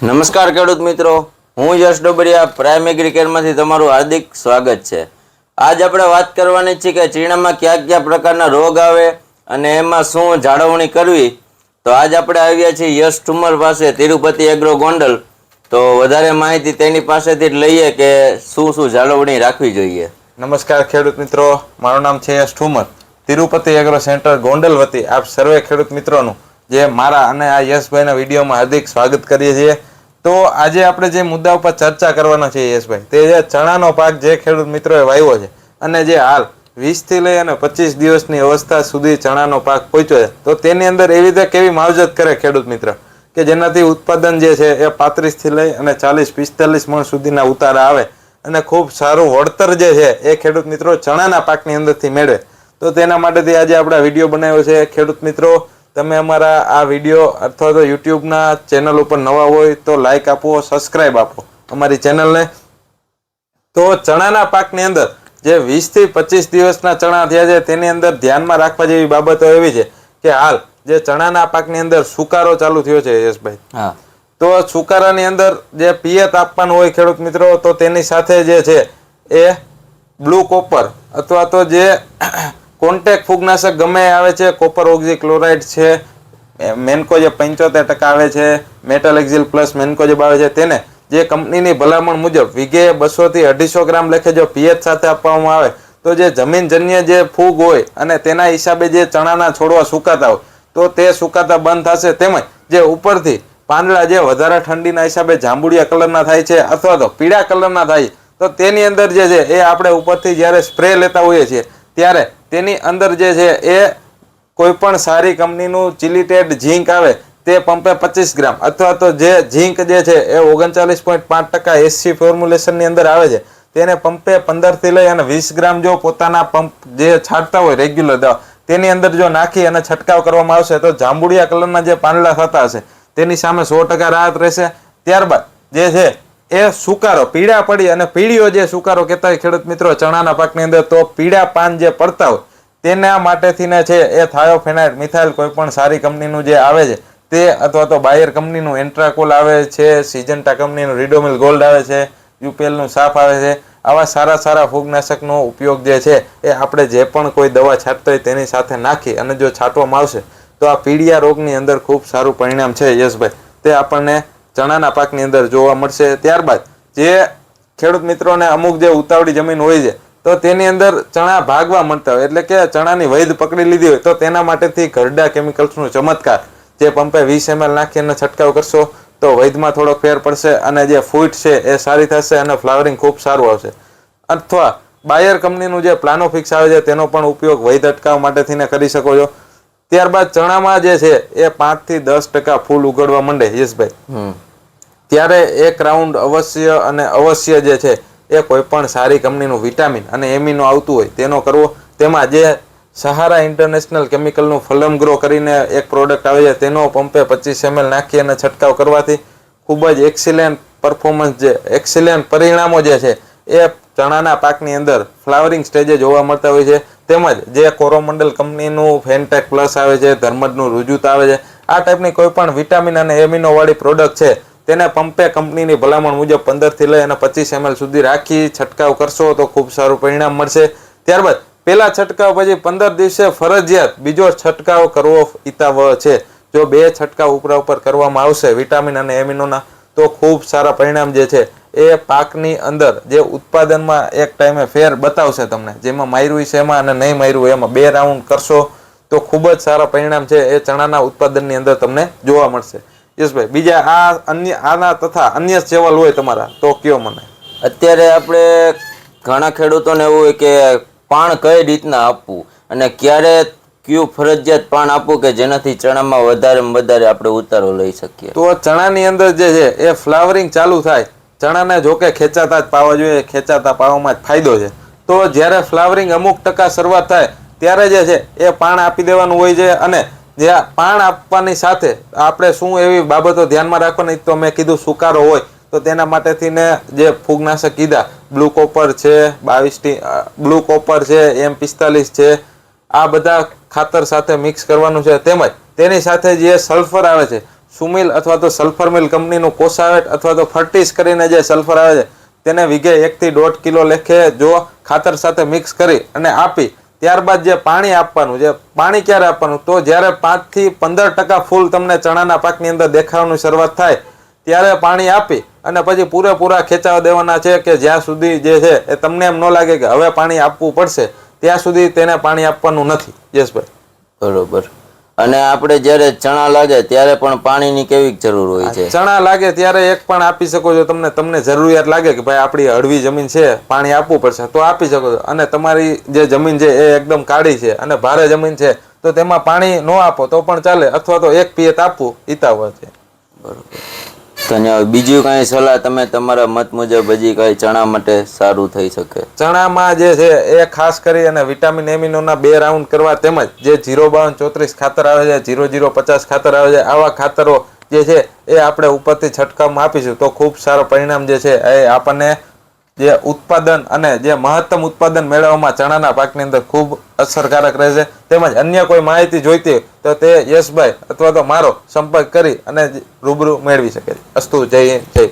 નમસ્કાર ખેડૂત મિત્રો, હું યશ ડોબરિયા પ્રાઇમ એગ્રીકેરમાંથી તમારું હાર્દિક સ્વાગત છે। આજ આપણે વાત કરવાની છે કે ચીણામાં કયા કયા પ્રકારના રોગ આવે અને એમાં શું જાળવણી કરવી। તો આજ આપણે આવ્યા છીએ યશ ઠુમર પાસે, તિરુપતિ એગ્રો ગોંડલ। તો વધારે માહિતી તેની પાસેથી જ લઈએ કે શું શું જાળવણી રાખવી જોઈએ। નમસ્કાર ખેડૂત મિત્રો, મારું નામ છે યશ ઠુમર, તિરુપતિ એગ્રો સેન્ટર ગોંડલ વતી આપ સર્વે ખેડૂત મિત્રોનું જે મારા અને આ યશભાઈના વિડીયોમાં હાર્દિક સ્વાગત કરીએ છીએ। તો આજે આપણે જે મુદ્દા ઉપર ચર્ચા કરવાના છે યશભાઈ, તે જે ચણાનો પાક જે ખેડૂત મિત્રોએ વાવ્યો છે અને જે હાલ 20 થી લઈ અને 25 દિવસની અવસ્થા સુધી ચણાનો પાક પહોંચ્યો છે, તો તેની અંદર એવી રીતે કેવી માવજત કરે ખેડૂત મિત્ર કે જેનાથી ઉત્પાદન જે છે એ 35 થી લઈ અને 40-45 મણ સુધીના ઉતારા આવે અને ખૂબ સારું વળતર જે છે એ ખેડૂત મિત્રો ચણાના પાકની અંદરથી મેળવે। તો તેના માટેથી આજે આપણે વિડીયો બનાવ્યો છે। ખેડૂત મિત્રો, તમે અમારા આ વિડીયો અથવા તો યુટ્યુબના ચેનલ ઉપર નવા હોય તો લાઈક આપો, સબસ્ક્રાઇબ આપો અમારી ચેનલને। તો ચણાના પાકની અંદર જે 20 થી 25 દિવસના ચણા થયા છે તેની અંદર ધ્યાનમાં રાખવા જેવી બાબતો એવી છે કે હાલ જે ચણાના પાકની અંદર સુકારો ચાલુ થયો છે યશભાઈ, તો સુકારાની અંદર જે પિયત આપવાનું હોય ખેડૂત મિત્રો, તો તેની સાથે જે છે એ બ્લુ કોપર અથવા તો જે કોન્ટેક્ટ ફૂગનાશક ગમે આવે છે, કોપર ઓક્ઝીક્લોરાઇડ છે, મેન્કોજેબ 75% આવે છે, મેટલ એક્ઝિલ પ્લસ મેન્કોજેબ આવે છે, તેને જે કંપનીની ભલામણ મુજબ વીઘે 200 થી 250 ગ્રામ લેખે જો પિયત સાથે આપવામાં આવે તો જે જમીનજન્ય જે ફૂગ હોય અને તેના હિસાબે જે ચણાના છોડવા સુકાતા હોય તો તે સુકાતા બંધ થશે। તેમજ જે ઉપરથી પાંદડા જે વધારે ઠંડીના હિસાબે જાંબુડિયા કલરના થાય છે અથવા તો પીળા કલરના થાય તો તેની અંદર જે છે એ આપણે ઉપરથી જ્યારે સ્પ્રે લેતા હોઈએ છીએ ત્યારે તેની અંદર જે છે એ કોઈ પણ સારી કંપનીનું ચિલિટેડ ઝીંક આવે તે પંપે 25 ગ્રામ અથવા તો જે ઝીંક જે છે એ 39.5% SC ફોર્મ્યુલેશનની અંદર આવે છે તેને પંપે 15 થી લઈ અને 20 ગ્રામ જો પોતાના પંપ જે છાંટતા હોય રેગ્યુલર દવા તેની અંદર જો નાખી અને છંટકાવ કરવામાં આવશે તો જાંબુડિયા કલરના જે પાંદડા થતા હશે તેની સામે 100% રાહત રહેશે। ત્યારબાદ જે છે એ સુકારો પીળા પડી અને પીળીઓ જે સુકારો કહેતા હોય ખેડૂત મિત્રો ચણાના પાકની અંદર, તો પીળા પાન જે પડતા હોય તેના માટેથીને છે એ થાયોફેનાઇટ મિથાઇલ કોઈ પણ સારી કંપનીનું જે આવે છે તે અથવા તો બાયર કંપનીનું એન્ટ્રાકોલ આવે છે, સિજન્ટા કંપનીનું રીડોમિલ ગોલ્ડ આવે છે, યુપીએલનું સાફ આવે છે। આવા સારા ફૂગનાશકનો ઉપયોગ જે છે એ આપણે જે પણ કોઈ દવા છાંટતા હોય તેની સાથે નાખી અને જો છાંટવામાં આવશે તો આ પીળિયા રોગની અંદર ખૂબ સારું પરિણામ છે યશભાઈ, તે આપણને ચણાના પાકની અંદર જોવા મળશે। ત્યારબાદ જે ખેડૂત મિત્રોને અમુક જે ઉતાવળી જમીન હોય છે તો તેની અંદર ચણા ભાગવા મળતા હોય એટલે કે ચણાની વૈધ પકડી લીધી હોય તો તેના માટેથી ઘરડા કેમિકલ્સનું ચમત્કાર જે પંપે 20 ml નાખીને છંટકાવ કરશો તો વૈધમાં થોડો ફેર પડશે અને જે ફૂટ છે એ સારી થશે અને ફ્લાવરિંગ ખૂબ સારું આવશે। અથવા બાયર કંપનીનું જે પ્લાનોફિક્સ આવે છે તેનો પણ ઉપયોગ વૈધ અટકાવ માટેથીને કરી શકો છો। ત્યારબાદ ચણામાં જે છે એ 5 થી 10% ફૂલ ઉગડવા માંડે યશભાઈ, ત્યારે એક રાઉન્ડ અવશ્ય જે છે એ કોઈ પણ સારી કંપનીનું વિટામિન અને એમિનો આવતું હોય તેનો કરવો। તેમાં જે સહારા ઇન્ટરનેશનલ કેમિકલનું ફલમ ગ્રો કરીને એક પ્રોડક્ટ આવે છે તેનો પંપે 25 ml નાખી અને છંટકાવ કરવાથી ખૂબ જ એક્સિલન્ટ પરફોર્મન્સ જે એક્સિલન્ટ પરિણામો જે છે એ ચણાના પાકની અંદર ફ્લાવરિંગ સ્ટેજે જોવા મળતા હોય છે। તેમજ જે કોરોમંડલ કંપનીનું ફેન્ટેક પ્લસ આવે છે, ધર્મજનું રુજુત આવે છે, આ ટાઈપની કોઈ પણ વિટામિન અને એમિનો વાળી પ્રોડક્ટ છે તેને પંપે કંપનીની ભલામણ મુજબ 15 થી લઈ અને 25 ml સુધી રાખી છંટકાવ કરશો તો ખૂબ સારું પરિણામ મળશે। ત્યારબાદ પહેલા છંટકાવ પછી 15 દિવસે ફરજિયાત બીજો છંટકાવ કરવો હિતાવહ છે। જો 2 છંટકાવ ઉપર કરવામાં આવશે વિટામિન અને એમિનોના તો ખૂબ સારા પરિણામ જે છે એ પાકની અંદર જે ઉત્પાદનમાં એક ટાઈમે ફેર બતાવશે તમને, જેમાં માયરું છે એમાં અને નહીં માયરું એમાં 2 રાઉન્ડ કરશો તો ખૂબ જ સારા પરિણામ છે એ ચણાના ઉત્પાદનની અંદર તમને જોવા મળશે। યશભાઈ, બીજા આના તથા અન્ય સેવલ હોય તમારા તો કયો મને। અત્યારે આપણે ઘણા ખેડૂતોને એવું હોય કે પાણ કઈ રીતના આપવું અને ક્યારે કયું ફરજિયાત પાણ આપવું કે જેનાથી ચણામાં વધારે આપણે ઉતારો લઈ શકીએ। તો ચણાની અંદર જે છે એ ફ્લાવરિંગ ચાલુ થાય, ચણાને જોકે ખેંચાતા જ પાવા જોઈએ, ખેંચાતા પાવામાં જ ફાયદો છે, તો જ્યારે ફ્લાવરિંગ અમુક ટકા શરૂઆત થાય ત્યારે જે છે એ પાણ આપી દેવાનું હોય છે। અને જે પાણ આપવાની સાથે આપણે શું એવી બાબતો ધ્યાનમાં રાખવાની, તો મેં કીધું સુકારો હોય તો તેના માટેથીને જે ફૂગનાશક કીધા બ્લુ કોપર છે, 22 બ્લુ કોપર છે, M45 છે, આ બધા ખાતર સાથે મિક્સ કરવાનું છે। તેમજ તેની સાથે જે સલ્ફર આવે છે સુમિલ અથવા તો સલ્ફર મિલ કંપનીનું કોસાવેટ અથવા તો ફર્ટિસ કરીને જે સલ્ફર આવે છે તેને વીઘે 1 થી 1.5 કિલો લેખે જો ખાતર સાથે મિક્સ કરી અને આપી ત્યારબાદ જે પાણી આપવાનું, જે પાણી ક્યારે આપવાનું, તો જ્યારે 5 થી 15% ફૂલ તમને ચણાના પાકની અંદર દેખાવાની શરૂઆત થાય ત્યારે પાણી આપી અને પછી પૂરેપૂરા ખેંચાવા દેવાના છે કે જ્યાં સુધી જે છે એ તમને એમ ન લાગે કે હવે પાણી આપવું પડશે ત્યાં સુધી તેને પાણી આપવાનું નથી. યશભાઈ, બરોબર. અને આપણે જ્યારે ચણા લાગે ત્યારે પણ પાણીની કેવી જરૂર હોય છે? ચણા લાગે ત્યારે એક પણ આપી શકો છો. તમને જરૂરિયાત લાગે કે ભાઈ આપણી હળવી જમીન છે, પાણી આપવું પડશે, તો આપી શકો છો. અને તમારી જે જમીન છે એ એકદમ કાળી છે અને ભારે જમીન છે તો તેમાં પાણી ન આપો તો પણ ચાલે, અથવા તો એક પિયત આપવું હિતાવહ છે. બરોબર, ધન્યવાદ. બીજું કાંઈ સલાહ તમે તમારા મત મુજબ હજી કાંઈ ચણા માટે સારું થઈ શકે? ચણામાં જે છે એ ખાસ કરી અને વિટામિન એમિનોના 2 રાઉન્ડ કરવા, તેમજ જે 05234 ખાતર આવે છે, 0050 ખાતર આવે છે, આવા ખાતરો જે છે એ આપણે ઉપરથી છંટકાવમાં આપીશું તો ખૂબ સારો પરિણામ જે છે એ આપણને જે ઉત્પાદન અને જે મહત્તમ ઉત્પાદન મેળવવામાં ચણાના પાકની અંદર ખૂબ અસરકારક રહેશે. તેમજ અન્ય કોઈ માહિતી જોઈતી હોય તો તે યશભાઈ અથવા તો મારો સંપર્ક કરી અને રૂબરૂ મેળવી શકે છે. અસ્તુ, જય હિન્દ, જય